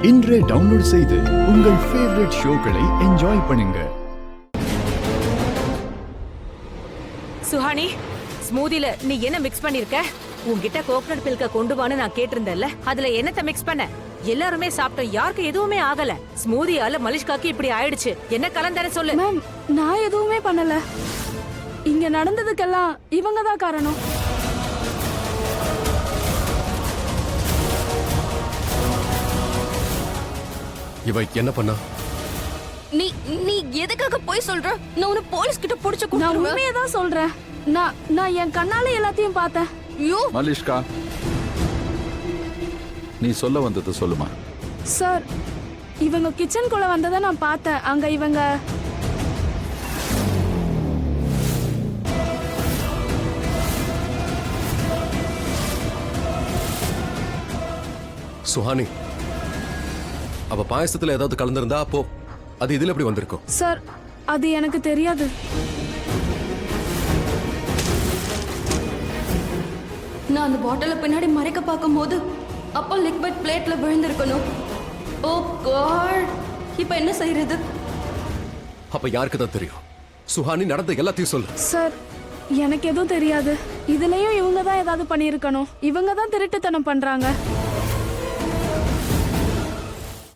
இன்றே டவுன்லோட் செய்து உங்கள் ஃபேவரட் ஷோக்களை என்ஜாய் பண்ணுங்க. சுஹானி, ஸ்மூதில நீ என்ன மிக்ஸ் பண்ணிருக்க? உன்கிட்ட கோகனட் மில்க கொண்டு வான்னு நான் கேட்டிருந்தேன்ல, அதுல என்னத்த மிக்ஸ் பண்ண? எல்லாருமே சாப்பிட்டோம், யாருக்கு எதுவுமே ஆகல. ஸ்மூதியால மலிஷ்காக்கு இப்படி ஆயிடுச்சு. என்ன கலந்தானே சொல்லு. மேம், நான் எதுவுமே பண்ணல. இங்க நடந்ததுக்கெல்லாம் இவங்க தான் காரணம். இவ என்ன பண்ணா? நீ நீ எதுக்காக போய் சொல்ற? நான் உன்னை போலீஸ் கிட்ட புடிச்சு நான் கொடுத்துருவேன். உண்மையை தான் சொல்றேன். நான் என் கண்ணால எல்லாத்தையும் பார்த்தேன். ஐயோ மலிஷ்கா, நீ சொல்ல வந்தது சொல்லுமா. சார், இவங்க கிச்சனுக்குள்ள வந்ததை நான் பார்த்தேன். அங்க இவங்க சுஹானி, அவ பாயசத்துல ஏதாவது கலந்திருந்தா அப்போ அது இதுல எப்படி வந்திருக்கும்? சார், அது எனக்கு தெரியாது. நான் அந்த பாட்டில பின்னாடி மறைக்க பார்க்கும்போது அப்போ லிக்விட் பிளேட்ல விழுந்திருக்கணும். ஓ காட், இப்போ என்ன செய்யறது? அப்ப யாருக்கு தான் தெரியும்? சுஹானி, நடந்த எல்லாத்தையும் சொல்லு. சார், எனக்கு எதுவும் தெரியாது. இதுலயும் இவங்க தான் ஏதாவது பண்ணியிருக்கணும். இவங்க தான் திருட்டுத்தனம் பண்றாங்க.